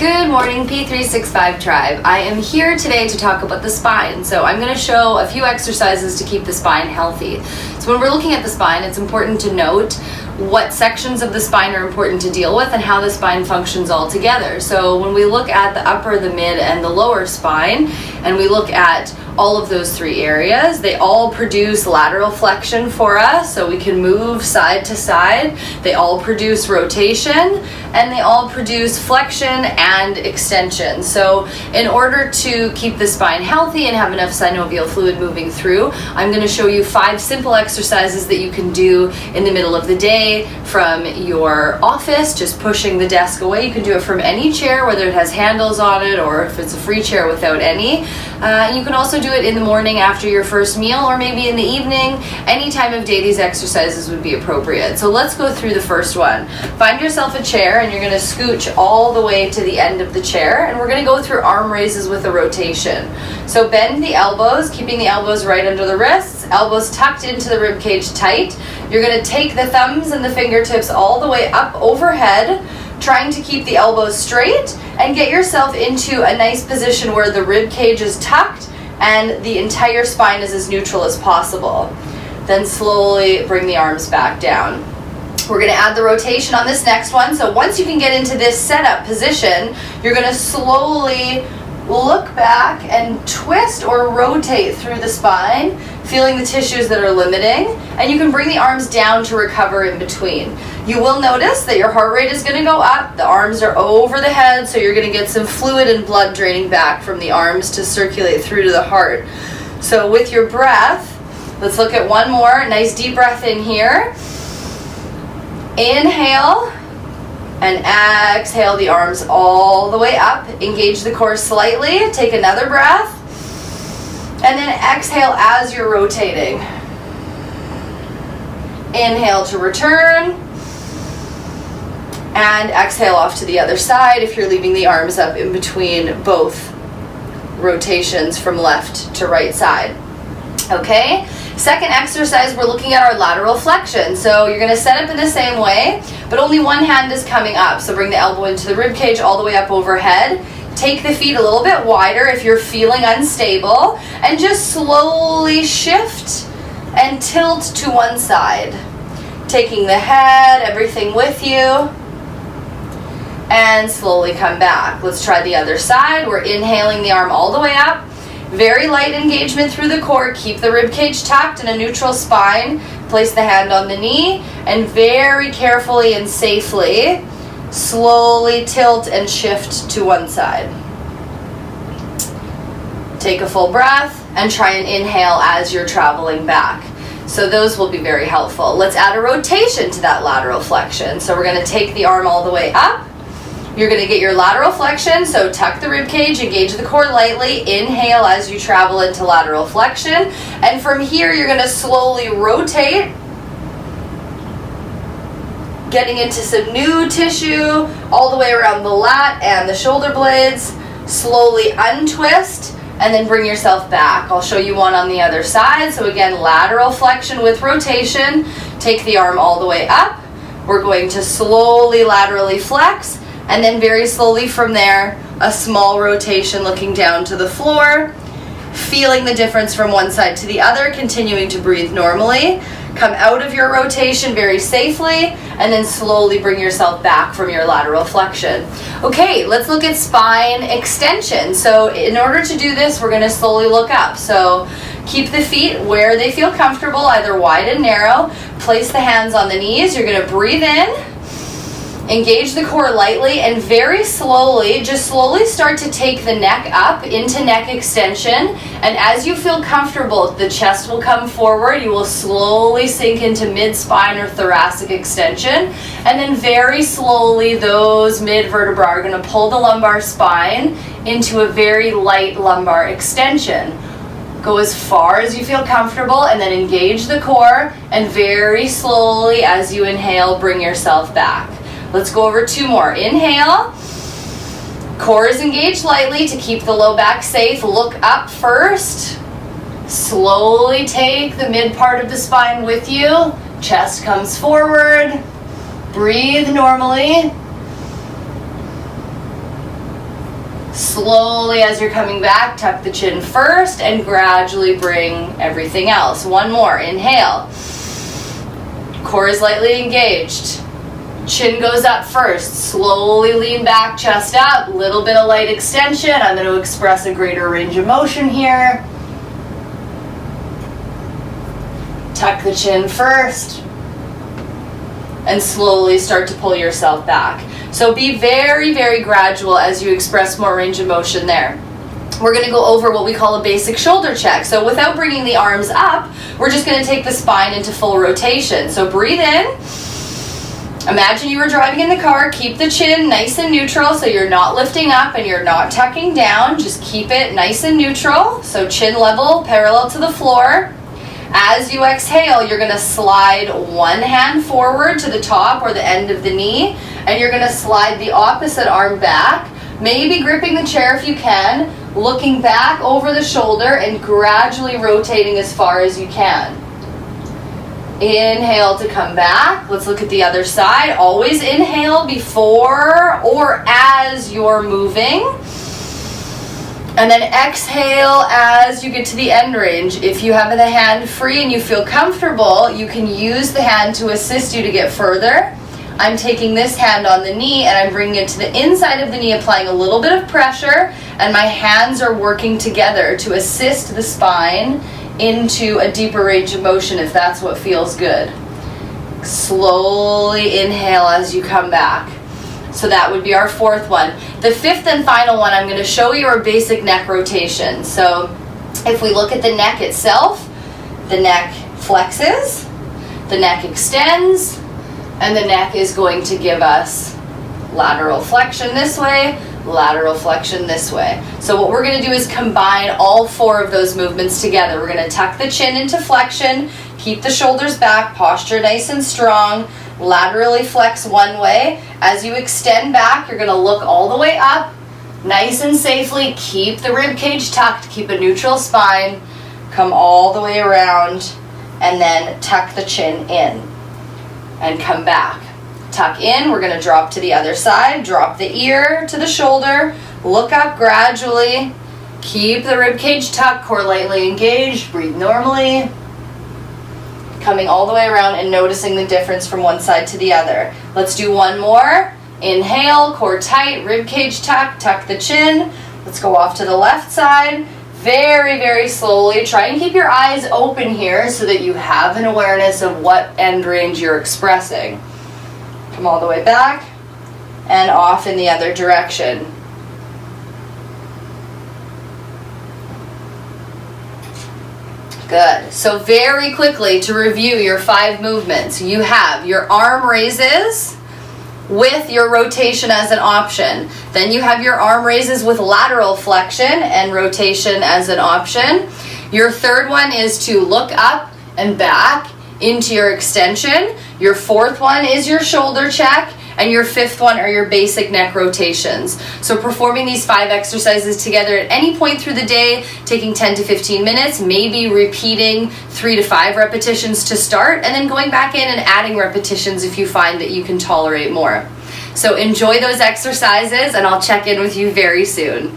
Good morning, P365 Tribe. I am here today to talk about the spine. So I'm going to show a few exercises to keep the spine healthy. So when we're looking at the spine, it's important to note what sections of the spine are important to deal with and how the spine functions all together. So when we look at the upper, the mid, and the lower spine, and we look at all of those three areas, they all produce lateral flexion for us, so we can move side to side. They all produce rotation, and they all produce flexion and extension. So in order to keep the spine healthy and have enough synovial fluid moving through, I'm going to show you 5 simple exercises that you can do in the middle of the day from your office, just pushing the desk away. You can do it from any chair, whether it has handles on it or if it's a free chair without any. You can also do it in the morning after your first meal, or maybe in the evening. Any time of day these exercises would be appropriate. So let's go through the first one. Find yourself a chair and you're going to scooch all the way to the end of the chair, and we're going to go through arm raises with a rotation. So bend the elbows, keeping the elbows right under the wrists, elbows tucked into the rib cage tight. You're going to take the thumbs and the fingertips all the way up overhead, trying to keep the elbows straight and get yourself into a nice position where the rib cage is tucked and the entire spine is as neutral as possible. Then slowly bring the arms back down. We're going to add the rotation on this next one. So once you can get into this setup position, you're going to slowly look back and twist or rotate through the spine, feeling the tissues that are limiting, and you can bring the arms down to recover in between. You will notice that your heart rate is going to go up, the arms are over the head, so you're going to get some fluid and blood draining back from the arms to circulate through to the heart. So with your breath, let's look at one more. Nice deep breath in here. Inhale and exhale the arms all the way up. Engage the core slightly. Take another breath. And then exhale as you're rotating. Inhale to return. And exhale off to the other side if you're leaving the arms up in between both rotations from left to right side. Okay? Second exercise, we're looking at our lateral flexion. So you're going to set up in the same way, but only one hand is coming up. So bring the elbow into the rib cage all the way up overhead. Take the feet a little bit wider if you're feeling unstable, and just slowly shift and tilt to one side. Taking the head, everything with you, and slowly come back. Let's try the other side. We're inhaling the arm all the way up. Very light engagement through the core. Keep the rib cage tucked in a neutral spine. Place the hand on the knee and very carefully and safely slowly tilt and shift to one side. Take a full breath and try and inhale as you're traveling back. So those will be very helpful. Let's add a rotation to that lateral flexion. So we're going to take the arm all the way up. You're going to get your lateral flexion, so tuck the rib cage, engage the core lightly, inhale as you travel into lateral flexion, and from here you're going to slowly rotate, getting into some new tissue all the way around the lat and the shoulder blades. Slowly untwist and then bring yourself back. I'll show you one on the other side. So again, lateral flexion with rotation. Take the arm all the way up. We're going to slowly laterally flex, and then very slowly from there, a small rotation looking down to the floor, feeling the difference from one side to the other, continuing to breathe normally. Come out of your rotation very safely, and then slowly bring yourself back from your lateral flexion. Okay, let's look at spine extension. So in order to do this, we're going to slowly look up. So keep the feet where they feel comfortable, either wide and narrow. Place the hands on the knees. You're going to breathe in. Engage the core lightly and very slowly, just slowly start to take the neck up into neck extension. And as you feel comfortable, the chest will come forward. You will slowly sink into mid-spine or thoracic extension. And then very slowly, those mid-vertebrae are going to pull the lumbar spine into a very light lumbar extension. Go as far as you feel comfortable and then engage the core. And very slowly, as you inhale, bring yourself back. Let's go over 2 more. Inhale. Core is engaged lightly to keep the low back safe. Look up first. Slowly take the mid part of the spine with you. Chest comes forward. Breathe normally. Slowly, as you're coming back, tuck the chin first and gradually bring everything else. One more. Inhale. Core is lightly engaged. Chin goes up first. Slowly lean back, chest up. Little bit of light extension. I'm going to express a greater range of motion here. Tuck the chin first. And slowly start to pull yourself back. So be very, very gradual as you express more range of motion there. We're going to go over what we call a basic shoulder check. So without bringing the arms up, we're just going to take the spine into full rotation. So breathe in. Imagine you were driving in the car. Keep the chin nice and neutral so you're not lifting up and you're not tucking down. Just keep it nice and neutral. So chin level, parallel to the floor. As you exhale, you're going to slide one hand forward to the top or the end of the knee, and you're going to slide the opposite arm back, maybe gripping the chair if you can, looking back over the shoulder and gradually rotating as far as you can. Inhale to come back. Let's look at the other side. Always inhale before or as you're moving. And then exhale as you get to the end range. If you have the hand free and you feel comfortable, you can use the hand to assist you to get further. I'm taking this hand on the knee and I'm bringing it to the inside of the knee, applying a little bit of pressure, and my hands are working together to assist the spine into a deeper range of motion if that's what feels good. Slowly inhale as you come back. So that would be our fourth one. The fifth and final one, I'm going to show you our basic neck rotation. So if we look at the neck itself, the neck flexes, the neck extends, and the neck is going to give us lateral flexion this way, lateral flexion this way. So what we're going to do is combine all four of those movements together. We're going to tuck the chin into flexion, keep the shoulders back, posture nice and strong, laterally flex one way. As you extend back, you're going to look all the way up, nice and safely. Keep the rib cage tucked, keep a neutral spine, come all the way around, and then tuck the chin in and come back. Tuck in, we're going to drop to the other side, drop the ear to the shoulder, look up gradually, keep the rib cage tucked, core lightly engaged, breathe normally. Coming all the way around and noticing the difference from one side to the other. Let's do one more. Inhale, core tight, rib cage tuck, tuck the chin. Let's go off to the left side. Very, very slowly. Try and keep your eyes open here so that you have an awareness of what end range you're expressing. Come all the way back and off in the other direction. Good. So very quickly to review your 5 movements, you have your arm raises with your rotation as an option. Then you have your arm raises with lateral flexion and rotation as an option. Your third one is to look up and back into your extension. Your fourth one is your shoulder check. And your fifth one are your basic neck rotations. So performing these 5 exercises together at any point through the day, taking 10 to 15 minutes, maybe repeating 3 to 5 repetitions to start, and then going back in and adding repetitions if you find that you can tolerate more. So enjoy those exercises, and I'll check in with you very soon.